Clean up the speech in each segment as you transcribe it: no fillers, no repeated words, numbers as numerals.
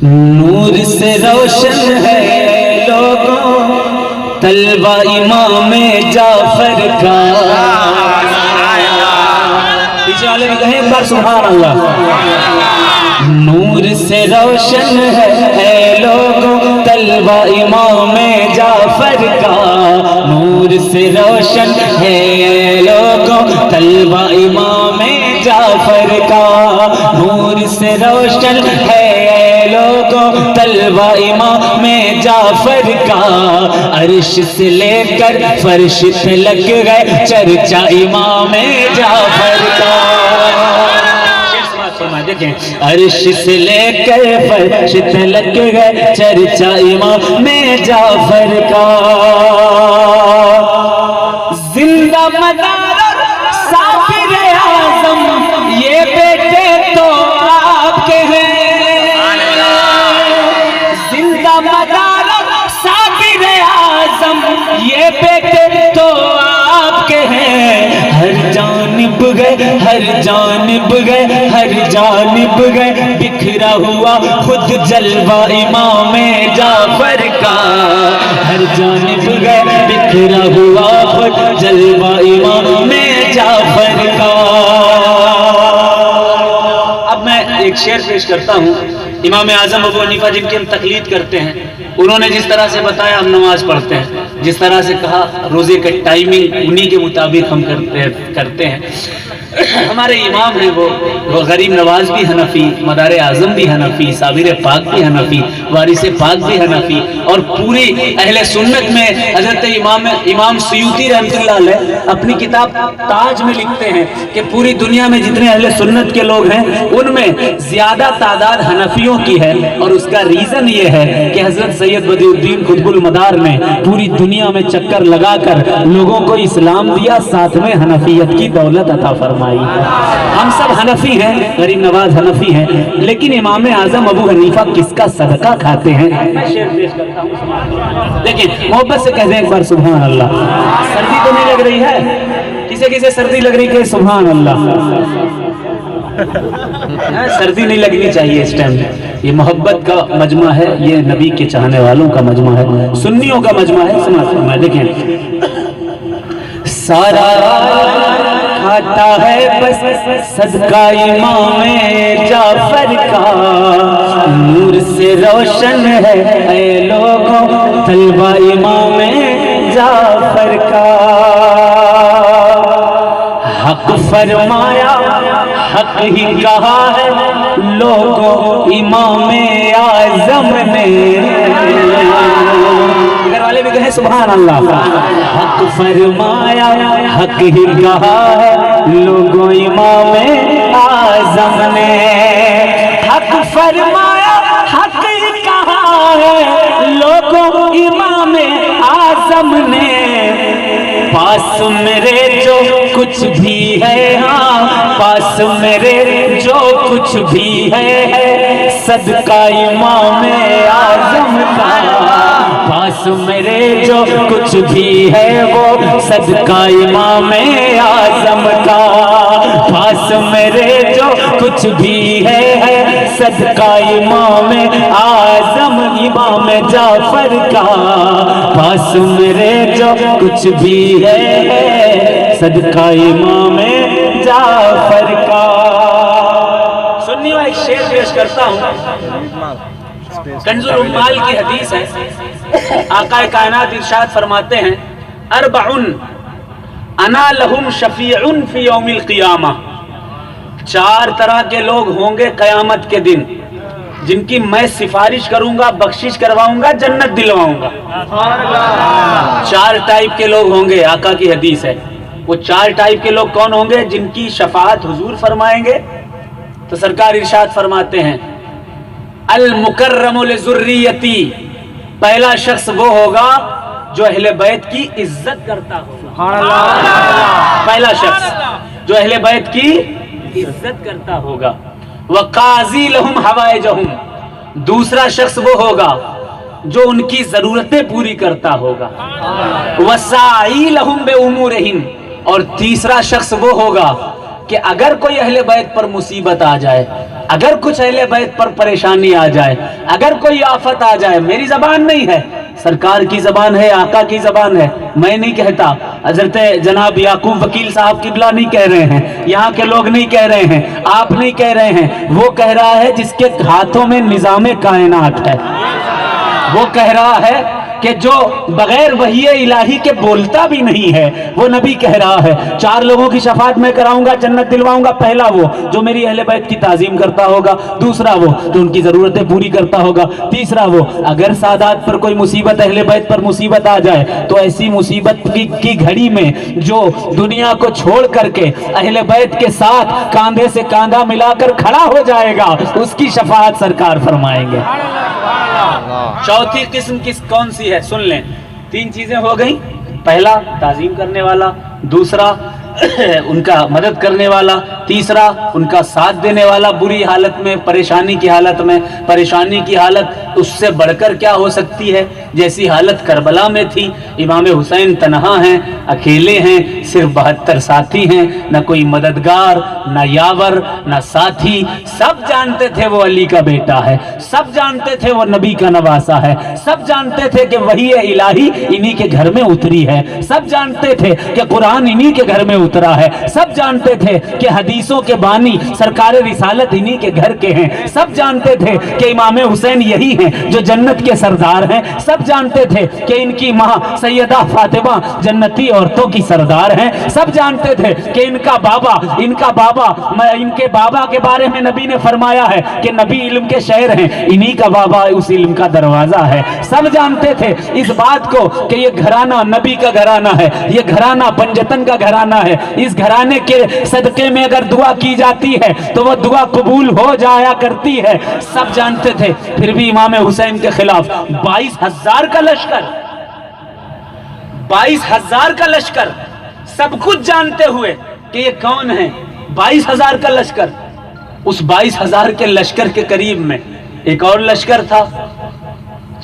نور سے روشن ہے لوگوں طلبہ امام جعفر کا. پیچھے والے بھی کہیں ایک بار سبحان اللہ. نور سے روشن ہے لوگوں طلبہ امام جعفر کا. نور سے روشن ہے لوگوں طلبہ امام جعفر کا. نور سے روشن ہے لوگوں طلبہ امام جعفر کا. عرش سے لے کر فرش پہ لگ گئے چرچا امام جعفر کا. دیکھیں عرش سے لے کر فرش پہ لگ گئے چرچا امام جعفر کا. زندہ مدار سافر اعظم یہ بیٹے تو آپ کے ہیں. زندہ مدار سافر اعظم یہ بیٹے تو آپ کے ہیں. ہر جانب گئے ہر جانب گئے ہر جانب گئے بکھرا ہوا خود جلوہ امام جعفر کا. ہر جانب گئے بکھرا ہوا خود جلوہ امام جعفر کا. اب میں ایک شعر پیش کرتا ہوں. امام اعظم ابو حنیفہ جن کی ہم تقلید کرتے ہیں انہوں نے جس طرح سے بتایا ہم نماز پڑھتے ہیں, جس طرح سے کہا روزے کا ٹائمنگ انہی کے مطابق ہم کرتے ہیں. ہمارے امام ہیں وہ غریب نواز بھی حنفی, مدار اعظم بھی حنفی, صابر پاک بھی حنفی, وارث پاک بھی حنفی, اور پوری اہل سنت میں حضرت امام سیوطی رحمۃ اللہ علیہ اپنی کتاب تاج میں لکھتے ہیں کہ پوری دنیا میں جتنے اہل سنت کے لوگ ہیں ان میں زیادہ تعداد حنفیوں کی ہے. اور اس کا ریزن یہ ہے کہ حضرت سید بدیع الدین قطب المدار نے پوری دنیا میں چکر لگا کر لوگوں کو اسلام دیا, ساتھ میں حنفیت کی دولت عطا فرمائی. ہم سب حنفی ہیں, غریب نواز حنفی ہیں, لیکن امام اعظم ابو حنیفہ کس کا صدقہ کھاتے ہیں؟ دیکھیں محبت سے کہہ دیں ایک بار سبحان اللہ. سردی تو نہیں لگ رہی ہے؟ کسے سردی لگ رہی کہ سبحان اللہ. سردی نہیں لگنی چاہیے اس ٹائم. یہ محبت کا مجمع ہے, یہ نبی کے چاہنے والوں کا مجمع ہے, سنیوں کا مجمع ہے. سمجھ دیکھیں سارا کھاتا ہے بس صدقہ امام جعفر کا. نور سے روشن ہے اے لوگوں طلبہ امام جعفر کا. حق فرمایا حق ہی کہا ہے لوگوں امام اعظم نے. اگر والے بھی کہیں سبحان اللہ. حق فرمایا حق ہی کہا ہے لوگوں امام اعظم نے. حق فرمایا حق ہی کہا ہے لوگوں امام اعظم نے. پاس میرے جو کچھ بھی ہے, ہاں پاس میرے جو کچھ بھی ہے صدقہ امام اعظم کا. پاس میرے جو کچھ بھی ہے وہ صدقہ امام اعظم کا. پاس میرے جو کچھ بھی ہے صدقہ امام اعظم امام جعفر کا. پاس میرے جو کچھ بھی ہے صدقہ امام جعفر کا. سنیو ایک شعر پیش کرتا ہوں. کنز العمال کی حدیث ہے. آقا کائنات ارشاد فرماتے ہیں اربعن انا لہم شفیع فی یوم القیامہ. 4 طرح کے لوگ ہوں گے قیامت کے دن جن کی میں سفارش کروں گا, بخشش کرواؤں گا, جنت دلواؤں گا. 4 ٹائپ کے لوگ ہوں گے, آقا کی حدیث ہے. وہ 4 ٹائپ کے لوگ کون ہوں گے جن کی شفاعت حضور فرمائیں گے؟ تو سرکار ارشاد فرماتے ہیں المکرم لذریتی. پہلا شخص وہ ہوگا جو اہل بیت کی عزت کرتا ہوگا. پہلا شخص جو اہل بیت کی عزت کرتا ہوگا. وقاضی لہم حوائجہم. دوسرا شخص وہ ہوگا جو ان کی ضرورتیں پوری کرتا ہوگا. وساعی لہم بامورہم. اور تیسرا شخص وہ ہوگا کہ اگر کوئی اہل بیت پر مصیبت آ جائے, اگر کچھ اہل بیت پر پریشانی آ جائے, اگر کوئی آفت آ جائے, میری زبان نہیں ہے, سرکار کی زبان ہے, آقا کی زبان ہے, میں نہیں کہتا, حضرت جناب یعقوب وکیل صاحب قبلہ نہیں کہہ رہے ہیں, یہاں کے لوگ نہیں کہہ رہے ہیں, آپ نہیں کہہ رہے ہیں, وہ کہہ رہا ہے جس کے ہاتھوں میں نظام کائنات ہے. وہ کہہ رہا ہے کہ جو بغیر وحی الہی کے بولتا بھی نہیں ہے, وہ نبی کہہ رہا ہے 4 لوگوں کی شفاعت میں کراؤں گا, جنت دلواؤں گا. پہلا وہ جو میری اہل بیت کی تعظیم کرتا ہوگا, دوسرا وہ جو ان کی ضرورتیں پوری کرتا ہوگا, تیسرا وہ اگر سادات پر کوئی مصیبت, اہل بیت پر مصیبت آ جائے تو ایسی مصیبت کی گھڑی میں جو دنیا کو چھوڑ کر کے اہل بیت کے ساتھ کاندھے سے کاندھا ملا کر کھڑا ہو جائے گا, اس کی شفاعت سرکار فرمائیں گے. چوتھی قسم کون سی ہے سن لیں. 3 چیزیں ہو گئیں, پہلا تعظیم کرنے والا, دوسرا ان کا مدد کرنے والا, تیسرا ان کا ساتھ دینے والا بری حالت میں, پریشانی کی حالت میں. پریشانی کی حالت اس سے بڑھ کر کیا ہو سکتی ہے, جیسی حالت کربلا میں تھی, امام حسین تنہا ہیں, اکیلے ہیں, صرف 72 ساتھی ہیں, نہ کوئی مددگار, نہ یاور, نہ ساتھی. سب جانتے تھے وہ علی کا بیٹا ہے, سب جانتے تھے وہ نبی کا نواسا ہے, سب جانتے تھے کہ وحی الہی انہی کے گھر میں اتری ہے, سب جانتے تھے کہ قرآن انہی کے گھر میں اترا ہے, سب جانتے تھے کہ حدیثوں کے بانی سرکار رسالت انہی کے گھر کے ہیں, سب جانتے تھے کہ امام حسین یہی ہیں جو جنت کے سردار ہیں, سب جانتے تھے کہ ان کی ماں سیدہ فاطمہ جنتی عورتوں کی سردار ہیں, سب جانتے تھے کہ ان کے بابا کے بارے میں نبی نے فرمایا ہے کہ نبی علم کے شہر ہیں, انہی کا بابا اس علم کا دروازہ ہے. سب جانتے تھے اس بات کو کہ یہ گھرانہ نبی کا گھرانہ ہے, یہ گھرانہ پنجتن کا گھرانہ ہے, اس گھرانے کے صدقے میں اگر دعا کی جاتی ہے تو وہ دعا قبول ہو جایا کرتی ہے. سب جانتے تھے, پھر بھی امام حسین کے خلاف 22,000 کا لشکر, 22,000 کا لشکر, سب کچھ جانتے ہوئے کہ یہ کون ہے, 22,000 کا لشکر. اس 22,000 کے لشکر کے قریب میں ایک اور لشکر تھا.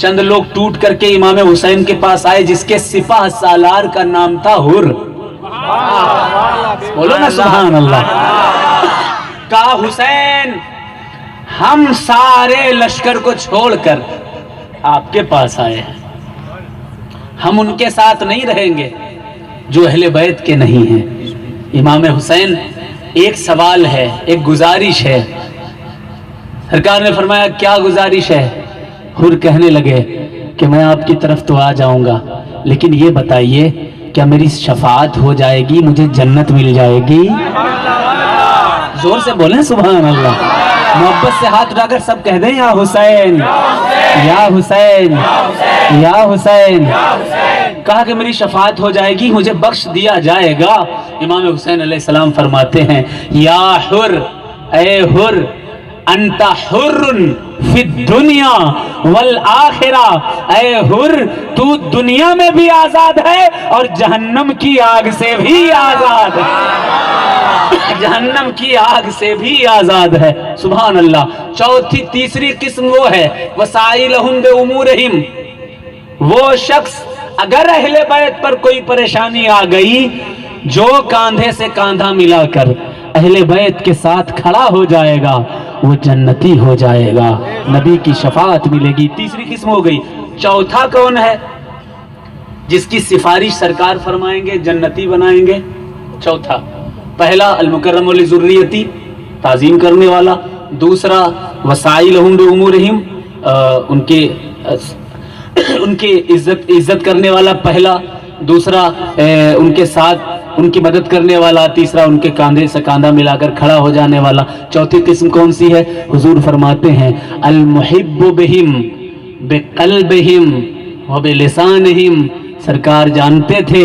چند لوگ ٹوٹ کر کے امام حسین کے پاس آئے جس کے سپاہ سالار کا نام تھا حر. بولو نا سبحان اللہ. کہا حسین ہم سارے لشکر کو چھوڑ کر آپ کے پاس آئے ہیں, ہم ان کے ساتھ نہیں رہیں گے جو اہل بیت کے نہیں ہیں. امام حسین ایک سوال ہے, ایک گزارش ہے. سرکار نے فرمایا کیا گزارش ہے؟ حر کہنے لگے کہ میں آپ کی طرف تو آ جاؤں گا, لیکن یہ بتائیے کیا میری شفاعت ہو جائے گی, مجھے جنت مل جائے گی؟ زور سے بولیں سبحان اللہ. محبت سے ہاتھ اٹھا کر سب کہہ دیں یا حسین یا حسین یا حسین. کہا کہ میری شفاعت ہو جائے گی, مجھے بخش دیا جائے گا. امام حسین علیہ السلام فرماتے ہیں یا حر, اے حر, انت حر فی الدنیا والآخرہ, اے حر تو دنیا میں بھی آزاد ہے اور جہنم کی آگ سے بھی آزاد ہے, جہنم کی آگ سے بھی آزاد ہے. سبحان اللہ. تیسری قسم وہ ہے وسائلہم بامورہم, وہ شخص اگر اہل بیت پر کوئی پریشانی آ گئی جو کاندھے سے کاندھا ملا کر اہل بیت کے ساتھ کھڑا ہو جائے گا وہ جنتی ہو جائے گا, نبی کی شفاعت ملے گی. تیسری قسم ہو گئی. چوتھا کون ہے جس کی سفارش سرکار فرمائیں گے, جنتی بنائیں گے؟ چوتھا, پہلا المکرم لذریتی, تعظیم کرنے والا. دوسرا وسائلہم بامورہم, ان کی عزت کرنے والا پہلا. دوسرا ان کے ساتھ ان کی مدد کرنے والا. تیسرا ان کے کاندھے سے کاندھا ملا کر کھڑا ہو جانے والا. چوتھی قسم کون سی ہے؟ حضور فرماتے ہیں المحب بہم بقلبہم وبلسانہم. سرکار جانتے تھے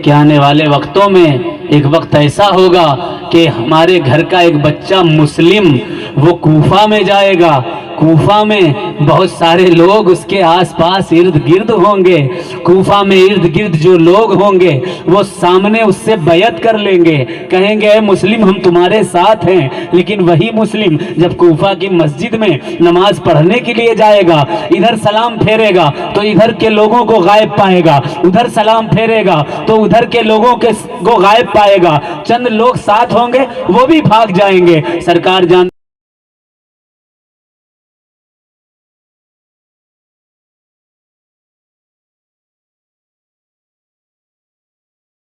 کہ آنے والے وقتوں میں ایک وقت ایسا ہوگا کہ ہمارے گھر کا ایک بچہ مسلم وہ کوفہ میں جائے گا, کوفہ میں بہت سارے لوگ اس کے آس پاس ارد گرد ہوں گے. کوفہ میں ارد گرد جو لوگ ہوں گے وہ سامنے اس سے بیعت کر لیں گے, کہیں گے اے مسلم ہم تمہارے ساتھ ہیں. لیکن وہی مسلم جب کوفہ کی مسجد میں نماز پڑھنے کے لیے جائے گا, ادھر سلام پھیرے گا تو ادھر کے لوگوں کو غائب پائے گا, ادھر سلام پھیرے گا تو ادھر کے لوگوں کو غائب پائے گا. چند لوگ ساتھ ہوں گے وہ بھی بھاگ جائیں گے. سرکار جان